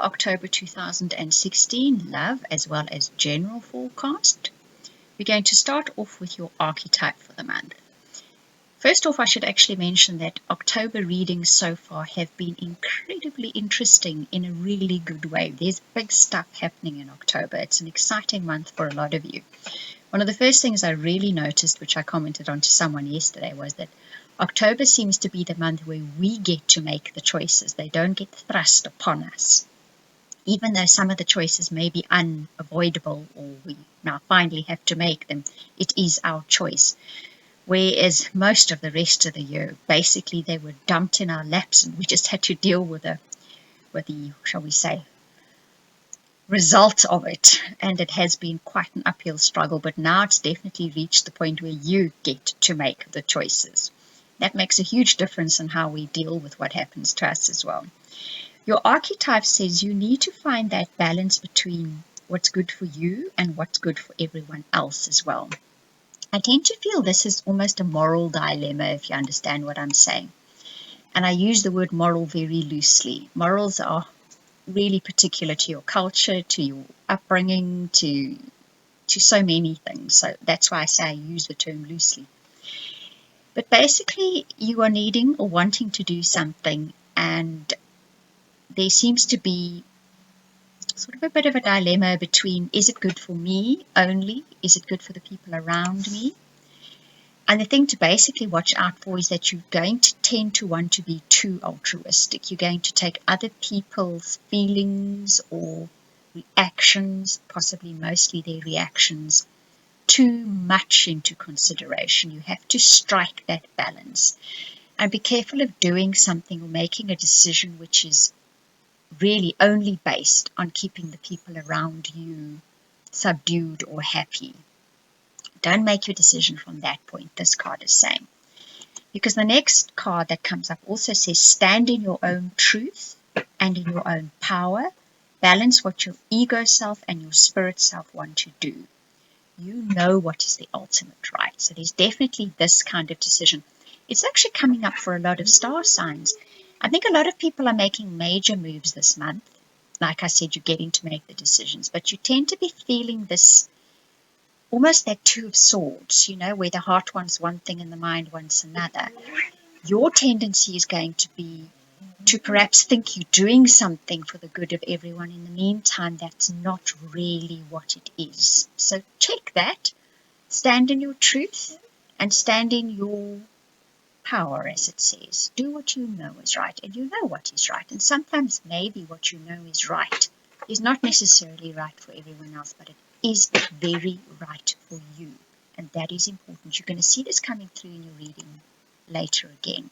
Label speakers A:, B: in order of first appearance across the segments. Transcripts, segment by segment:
A: October 2016 love as well as general forecast. We're going to start off with your archetype for the month. First off, I should actually mention that October readings so far have been incredibly interesting in a really good way. There's big stuff happening in October. It's an exciting month for a lot of you. One of the first things I really noticed, which I commented on to someone yesterday, was that October seems to be the month where we get to make the choices. They don't get thrust upon us. Even though some of the choices may be unavoidable or we now finally have to make them, it is our choice. Whereas most of the rest of the year, basically they were dumped in our laps and we just had to deal with the, shall we say, result of it. And it has been quite an uphill struggle, but now it's definitely reached the point where you get to make the choices. That makes a huge difference in how we deal with what happens to us as well. Your archetype says you need to find that balance between what's good for you and what's good for everyone else as well. I tend to feel this is almost a moral dilemma, if you understand what I'm saying. And I use the word moral very loosely. Morals are really particular to your culture, to your upbringing, to so many things. So that's why I say I use the term loosely. But basically, you are needing or wanting to do something, and there seems to be sort of a bit of a dilemma between, is it good for me only? Is it good for the people around me? And the thing to basically watch out for is that you're going to tend to want to be too altruistic. You're going to take other people's feelings or reactions, possibly mostly their reactions, too much into consideration. You have to strike that balance and be careful of doing something or making a decision which is really only based on keeping the people around you subdued or happy. Don't make your decision from that point, this card is saying. Because the next card that comes up also says, stand in your own truth and in your own power. Balance what your ego self and your spirit self want to do. You know what is the ultimate right. So there's definitely this kind of decision. It's actually coming up for a lot of star signs. I think a lot of people are making major moves this month. Like I said, you're getting to make the decisions, but you tend to be feeling this, almost that two of swords, where the heart wants one thing and the mind wants another. Your tendency is going to be to perhaps think you're doing something for the good of everyone. In the meantime, that's not really what it is. So check that. Stand in your truth and stand in your power, as it says. Do what you know is right, and you know what is right. And sometimes maybe what you know is right is not necessarily right for everyone else, but it is very right for you. And that is important. You're going to see this coming through in your reading later again.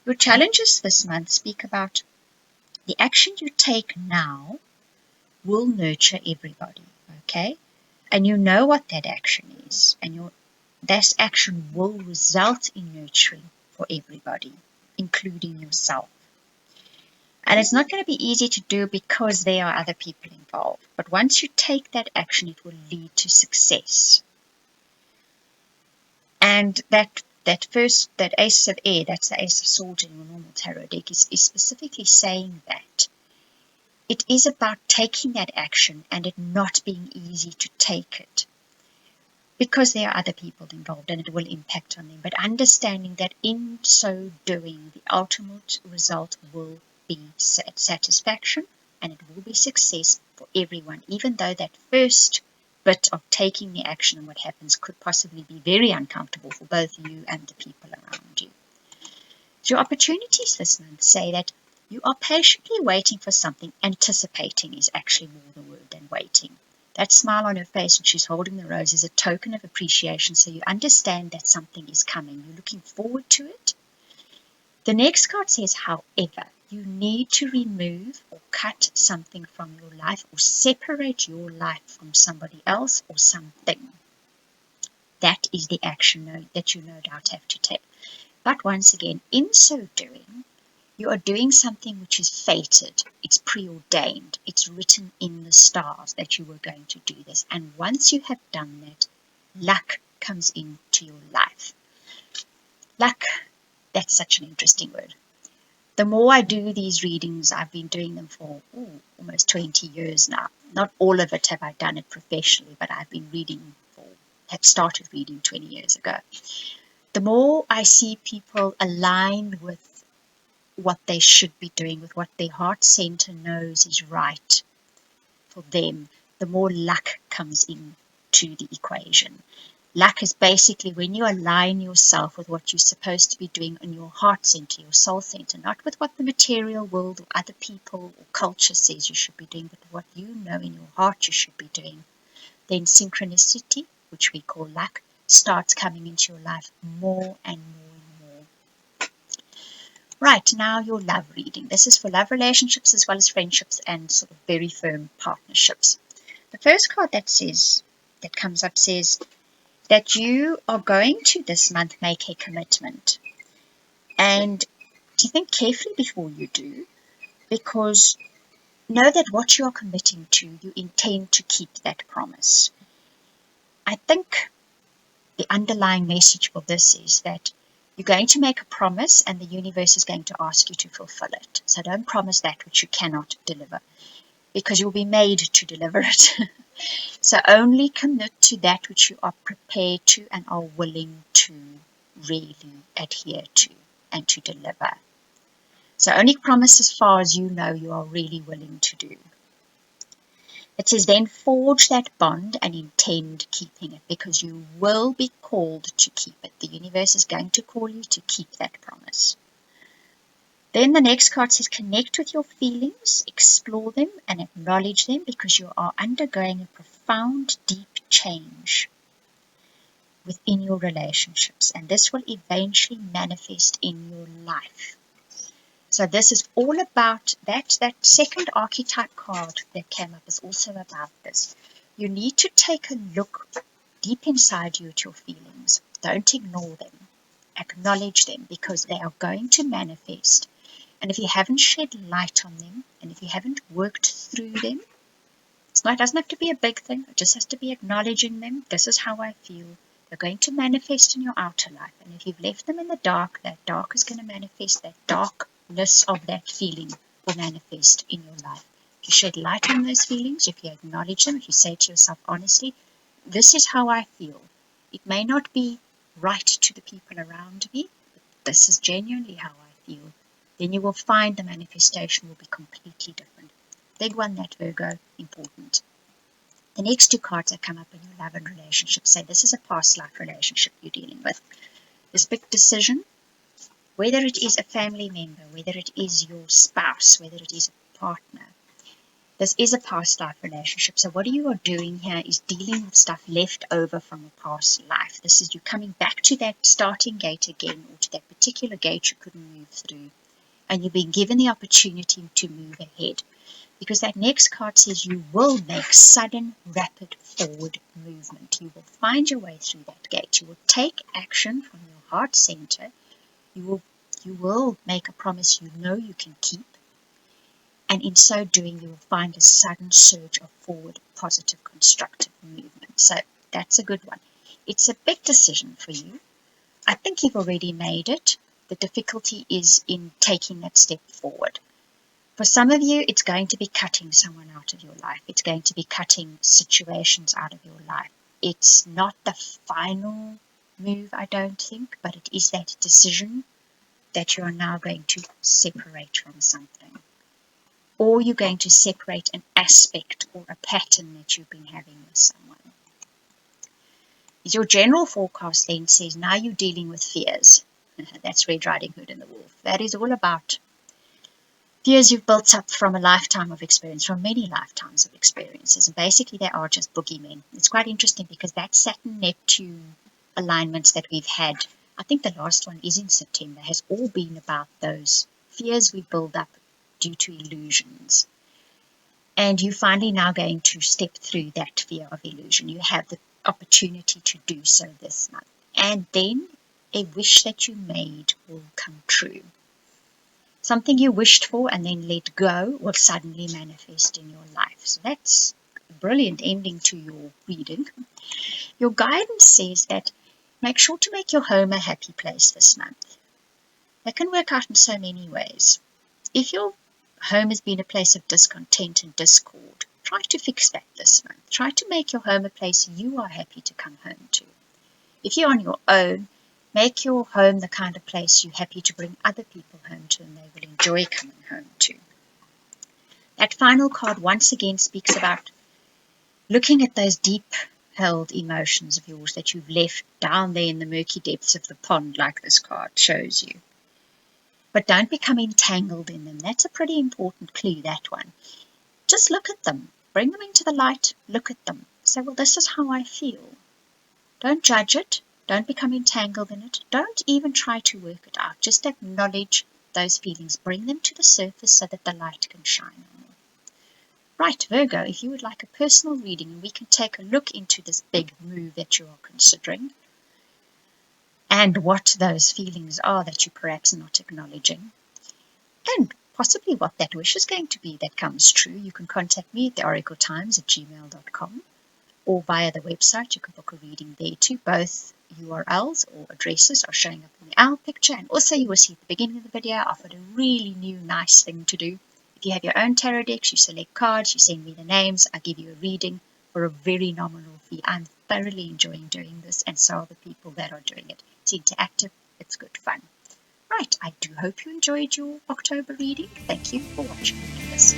A: Your challenges this month speak about the action you take now will nurture everybody, okay? And you know what that action is, and that action will result in nurturing for everybody, including yourself. And it's not going to be easy to do because there are other people involved. But once you take that action, it will lead to success. And that Ace of Air, that's the Ace of Swords in your normal tarot deck, is specifically saying that it is about taking that action and it not being easy to take it, because there are other people involved and it will impact on them. But understanding that in so doing, the ultimate result will be satisfaction and it will be success for everyone, even though that first bit of taking the action and what happens could possibly be very uncomfortable for both you and the people around you. So your opportunities this month say that you are patiently waiting for something. Anticipating is actually more the word than waiting. That smile on her face when she's holding the rose is a token of appreciation, so you understand that something is coming. You're looking forward to it. The next card says, however, you need to remove or cut something from your life or separate your life from somebody else or something. That is the action that you no doubt have to take. But once again, in so doing, you are doing something which is fated. It's preordained. It's written in the stars that you were going to do this. And once you have done that, luck comes into your life. Luck, that's such an interesting word. The more I do these readings, I've been doing them for almost 20 years now. Not all of it have I done it professionally, but I've been had started reading 20 years ago. The more I see people aligned with what they should be doing, with what their heart center knows is right for them, the more luck comes into the equation. Luck is basically when you align yourself with what you're supposed to be doing in your heart center, your soul center, not with what the material world or other people or culture says you should be doing, but what you know in your heart you should be doing. Then synchronicity, which we call luck, starts coming into your life more and more and more. Right, now your love reading. This is for love relationships as well as friendships and sort of very firm partnerships. The first card that comes up says that you are going to this month make a commitment. And to think carefully before you do, because know that what you are committing to, you intend to keep that promise. I think the underlying message for this is that you're going to make a promise and the universe is going to ask you to fulfill it. So don't promise that which you cannot deliver, because you'll be made to deliver it. So only commit to that which you are prepared to and are willing to really adhere to and to deliver. So only promise as far as you know you are really willing to do. It says then forge that bond and intend keeping it, because you will be called to keep it. The universe is going to call you to keep that promise. Then the next card says connect with your feelings, explore them and acknowledge them, because you are undergoing a profound, deep change within your relationships, and this will eventually manifest in your life. So this is all about that. That second archetype card that came up is also about this. You need to take a look deep inside you at your feelings. Don't ignore them. Acknowledge them, because they are going to manifest. And if you haven't shed light on them, and if you haven't worked through them, it doesn't have to be a big thing. It just has to be acknowledging them. This is how I feel. They're going to manifest in your outer life. And if you've left them in the dark, that dark is going to manifest. That darkness of that feeling will manifest in your life. If you shed light on those feelings, if you acknowledge them, if you say to yourself honestly, this is how I feel. It may not be right to the people around me, but this is genuinely how I feel. Then you will find the manifestation will be completely different. Big one, that Virgo, important. The next two cards that come up in your love and relationship say this is a past life relationship you're dealing with. This big decision, whether it is a family member, whether it is your spouse, whether it is a partner, this is a past life relationship. So what you are doing here is dealing with stuff left over from a past life. This is you coming back to that starting gate again, or to that particular gate you couldn't move through, and you've been given the opportunity to move ahead. Because that next card says you will make sudden, rapid forward movement. You will find your way through that gate. You will take action from your heart center. You will make a promise you know you can keep. And in so doing, you will find a sudden surge of forward, positive, constructive movement. So that's a good one. It's a big decision for you. I think you've already made it. The difficulty is in taking that step forward. For some of you, it's going to be cutting someone out of your life. It's going to be cutting situations out of your life. It's not the final move, I don't think, but it is that decision that you are now going to separate from something. Or you're going to separate an aspect or a pattern that you've been having with someone. Your general forecast then says now you're dealing with fears. That's Red Riding Hood and the Wolf. That is all about fears you've built up from a lifetime of experience, from many lifetimes of experiences. And basically they are just boogeymen. It's quite interesting because that Saturn-Neptune alignments that we've had, I think the last one is in September, has all been about those fears we build up due to illusions. And you're finally now going to step through that fear of illusion. You have the opportunity to do so this month. And then a wish that you made will come true. Something you wished for and then let go will suddenly manifest in your life. So that's a brilliant ending to your reading. Your guidance says that make sure to make your home a happy place this month. That can work out in so many ways. If your home has been a place of discontent and discord, try to fix that this month. Try to make your home a place you are happy to come home to. If you're on your own, make your home the kind of place you're happy to bring other people home to and they will enjoy coming home to. That final card once again speaks about looking at those deep-held emotions of yours that you've left down there in the murky depths of the pond, like this card shows you. But don't become entangled in them. That's a pretty important clue, that one. Just look at them. Bring them into the light. Look at them. Say, well, this is how I feel. Don't judge it. Don't become entangled in it. Don't even try to work it out. Just acknowledge those feelings. Bring them to the surface so that the light can shine on them. Right, Virgo, if you would like a personal reading, we can take a look into this big move that you are considering and what those feelings are that you perhaps are not acknowledging, and possibly what that wish is going to be that comes true. You can contact me at theoracletimes@gmail.com or via the website. You can book a reading there too. Both URLs or addresses are showing up in the owl picture, and also you will see at the beginning of the video I offered a really new nice thing to do. If you have your own tarot decks, you select cards, you send me the names, I give you a reading for a very nominal fee. I'm thoroughly enjoying doing this, and so are the people that are doing it. It's interactive, it's good fun. Right, I do hope you enjoyed your October reading. Thank you for watching this.